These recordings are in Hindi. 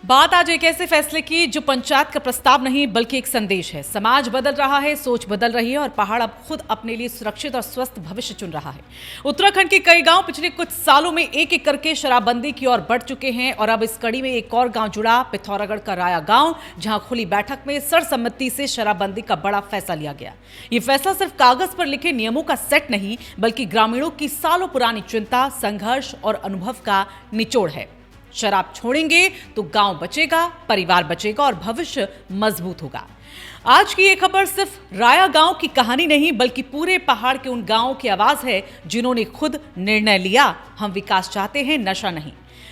बात आज एक ऐसे फैसले की जो पंचायत का प्रस्ताव नहीं बल्कि एक संदेश है। समाज बदल रहा है, सोच बदल रही है और पहाड़ अब खुद अपने लिए सुरक्षित और स्वस्थ भविष्य चुन रहा है। उत्तराखंड के कई गांव पिछले कुछ सालों में एक एक करके शराबबंदी की ओर बढ़ चुके हैं और अब इस कड़ी में एक और गांव जुड़ा, पिथौरागढ़ का राया गांव, जहां खुली बैठक में सर्वसम्मति से शराबबंदी का बड़ा फैसला लिया गया। ये फैसला सिर्फ कागज पर लिखे नियमों का सेट नहीं बल्कि ग्रामीणों की सालों पुरानी चिंता, संघर्ष और अनुभव का निचोड़ है। शराब छोड़ेंगे तो गांव बचेगा, परिवार बचेगा और भविष्य मजबूत होगा। आज की ये खबर सिर्फ राया गांव की कहानी नहीं बल्कि पूरे पहाड़ के उन गांवों की आवाज है जिन्होंने खुद निर्णय लिया, हम विकास चाहते हैं, नशा नहीं।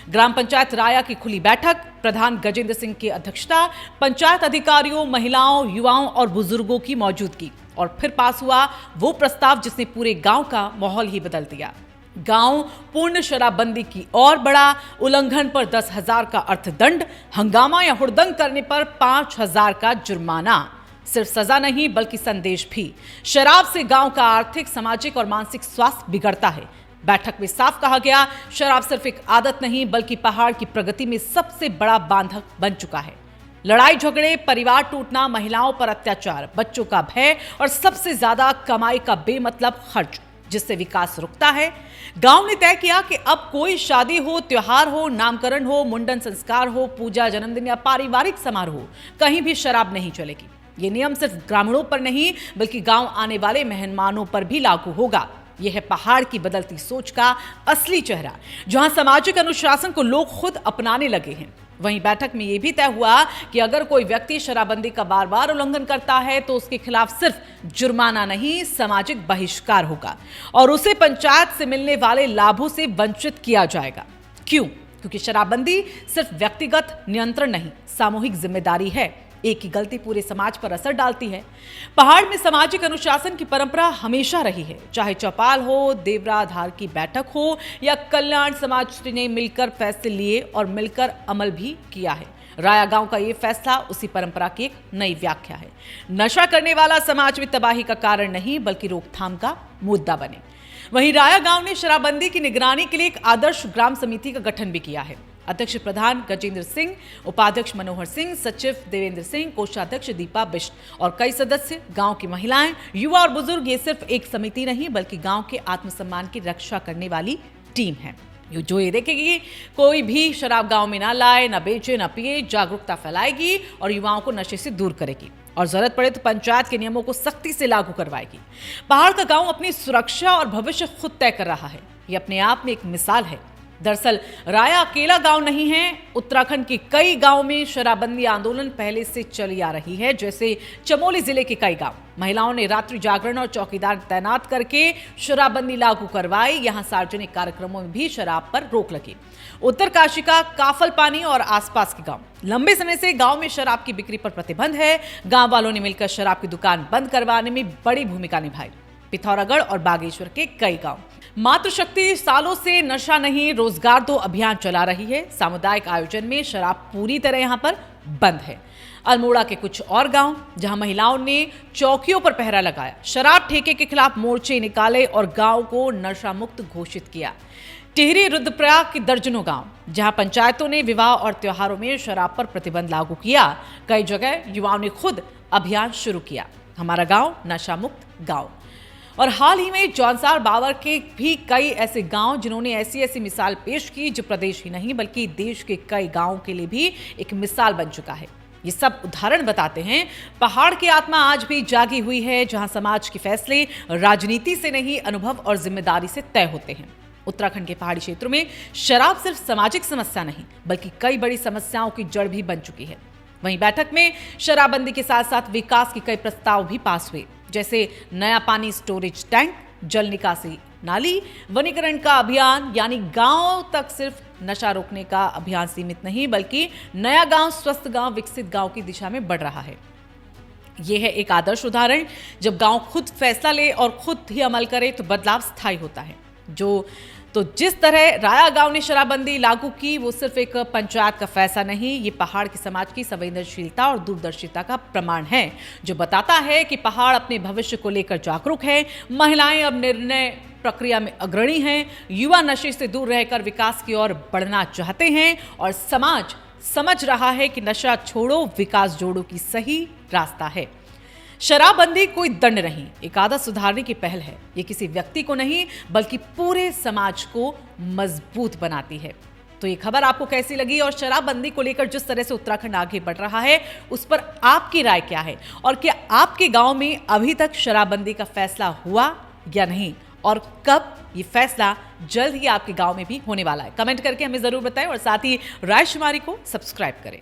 ग्राम पंचायत राया की खुली बैठक, प्रधान गजेंद्र सिंह की अध्यक्षता, पंचायत अधिकारियों, महिलाओं, युवाओं और बुजुर्गों की मौजूदगी, और फिर पास हुआ वो प्रस्ताव जिसने पूरे गांव का माहौल ही बदल दिया। गांव पूर्ण शराबबंदी की ओर बढ़ा। उल्लंघन पर 10,000 का अर्थदंड, हंगामा या हुड़दंग करने पर 5,000 का जुर्माना। सिर्फ सजा नहीं बल्कि संदेश भी। शराब से गांव का आर्थिक, सामाजिक और मानसिक स्वास्थ्य बिगड़ता है। बैठक में साफ कहा गया, शराब सिर्फ एक आदत नहीं बल्कि पहाड़ की प्रगति में सबसे बड़ा बांधक बन चुका है। लड़ाई झगड़े, परिवार टूटना, महिलाओं पर अत्याचार, बच्चों का भय और सबसे ज्यादा कमाई का बेमतलब खर्च, जिससे विकास रुकता है। गांव ने तय किया कि अब कोई शादी हो, त्योहार हो, नामकरण हो, मुंडन संस्कार हो, पूजा, जन्मदिन या पारिवारिक समारोह हो, कहीं भी शराब नहीं चलेगी। ये नियम सिर्फ ग्रामीणों पर नहीं बल्कि गांव आने वाले मेहमानों पर भी लागू होगा। यह है पहाड़ की बदलती सोच का असली चेहरा, जहां सामाजिक अनुशासन को लोग खुद अपनाने लगे हैं। वहीं बैठक में यह भी तय हुआ कि अगर कोई व्यक्ति शराबबंदी का बार बार उल्लंघन करता है तो उसके खिलाफ सिर्फ जुर्माना नहीं, सामाजिक बहिष्कार होगा और उसे पंचायत से मिलने वाले लाभों से वंचित किया जाएगा। क्यों? क्योंकि शराबबंदी सिर्फ व्यक्तिगत नियंत्रण नहीं, सामूहिक जिम्मेदारी है। एक की गलती पूरे समाज पर असर डालती है। पहाड़ में सामाजिक अनुशासन की परंपरा हमेशा रही है, चाहे चौपाल हो, देवरा धार की बैठक हो या कल्याण समाज ने मिलकर फैसले लिए और मिलकर अमल भी किया है। राया गांव का ये फैसला उसी परंपरा की एक नई व्याख्या है। नशा करने वाला समाज में तबाही का कारण नहीं बल्कि रोकथाम का मुद्दा बने। वहीं राया गांव ने शराबबंदी की निगरानी के लिए एक आदर्श ग्राम समिति का गठन भी किया है। अध्यक्ष प्रधान गजेंद्र सिंह, उपाध्यक्ष मनोहर सिंह, सचिव देवेंद्र सिंह, कोषाध्यक्ष दीपा बिष्ट और कई सदस्य, गांव की महिलाएं, युवा और बुजुर्ग। ये सिर्फ एक समिति नहीं बल्कि गांव के आत्मसम्मान की रक्षा करने वाली टीम है, जो ये देखेगी कोई भी शराब गांव में ना लाए, ना बेचे, ना पिए, जागरूकता फैलाएगी और युवाओं को नशे से दूर करेगी और जरूरत पड़े तो पंचायत के नियमों को सख्ती से लागू करवाएगी। पहाड़ का गांव अपनी सुरक्षा और भविष्य खुद तय कर रहा है। ये अपने आप में एक मिसाल है। दरअसल राया अकेला गांव नहीं है। उत्तराखंड के कई गांवों में शराबबंदी आंदोलन पहले से चली आ रही है। जैसे चमोली जिले के कई गांव, महिलाओं ने रात्रि जागरण और चौकीदार तैनात करके शराबबंदी लागू करवाई। यहां सार्वजनिक कार्यक्रमों में भी शराब पर रोक लगी। उत्तरकाशी का काफल पानी और आसपास के गांव, लंबे समय से गांव में शराब की बिक्री पर प्रतिबंध है। गांव वालों ने मिलकर शराब की दुकान बंद करवाने में बड़ी भूमिका निभाई। पिथौरागढ़ और बागेश्वर के कई गांव, मातृशक्ति सालों से नशा नहीं रोजगार दो अभियान चला रही है। सामुदायिक आयोजन में शराब पूरी तरह यहां पर बंद है। अल्मोड़ा के कुछ और गांव, जहां महिलाओं ने चौकियों पर पहरा लगाया, शराब ठेके के खिलाफ मोर्चे निकाले और गांव को नशा मुक्त घोषित किया। टिहरी, रुद्रप्रयाग के दर्जनों गांव, जहां पंचायतों ने विवाह और त्योहारों में शराब पर प्रतिबंध लागू किया। कई जगह युवाओं ने खुद अभियान शुरू किया, हमारा गांव नशा मुक्त गांव। और हाल ही में जौनसार बावर के भी कई ऐसे गांव जिन्होंने ऐसी मिसाल पेश की जो प्रदेश ही नहीं बल्कि देश के कई गांवों के लिए भी एक मिसाल बन चुका है। ये सब उदाहरण बताते हैं पहाड़ की आत्मा आज भी जागी हुई है, जहां समाज के फैसले राजनीति से नहीं अनुभव और जिम्मेदारी से तय होते हैं। उत्तराखंड के पहाड़ी क्षेत्रों में शराब सिर्फ सामाजिक समस्या नहीं बल्कि कई बड़ी समस्याओं की जड़ भी बन चुकी है। वहीं बैठक में शराबबंदी के साथ साथ विकास के कई प्रस्ताव भी पास हुए, जैसे नया पानी स्टोरेज टैंक, जल निकासी नाली, वनीकरण का अभियान, यानी गांव तक सिर्फ नशा रोकने का अभियान सीमित नहीं बल्कि नया गांव, स्वस्थ गांव, विकसित गांव की दिशा में बढ़ रहा है। यह है एक आदर्श उदाहरण। जब गांव खुद फैसला ले और खुद ही अमल करे तो बदलाव स्थायी होता है। जिस तरह राया गांव ने शराबबंदी लागू की, वो सिर्फ एक पंचायत का फैसला नहीं, ये पहाड़ के समाज की संवेदनशीलता और दूरदर्शिता का प्रमाण है, जो बताता है कि पहाड़ अपने भविष्य को लेकर जागरूक है। महिलाएं अब निर्णय प्रक्रिया में अग्रणी हैं, युवा नशे से दूर रहकर विकास की ओर बढ़ना चाहते हैं और समाज समझ रहा है कि नशा छोड़ो विकास जोड़ो की सही रास्ता है। शराबबंदी कोई दंड नहीं, एक आदत सुधारने की पहल है। ये किसी व्यक्ति को नहीं बल्कि पूरे समाज को मजबूत बनाती है। तो ये खबर आपको कैसी लगी और शराबबंदी को लेकर जिस तरह से उत्तराखंड आगे बढ़ रहा है उस पर आपकी राय क्या है? और क्या आपके गांव में अभी तक शराबबंदी का फैसला हुआ या नहीं? और कब ये फैसला जल्द ही आपके गांव में भी होने वाला है? कमेंट करके हमें जरूर बताएं और साथ ही रायशुमारी को सब्सक्राइब करें।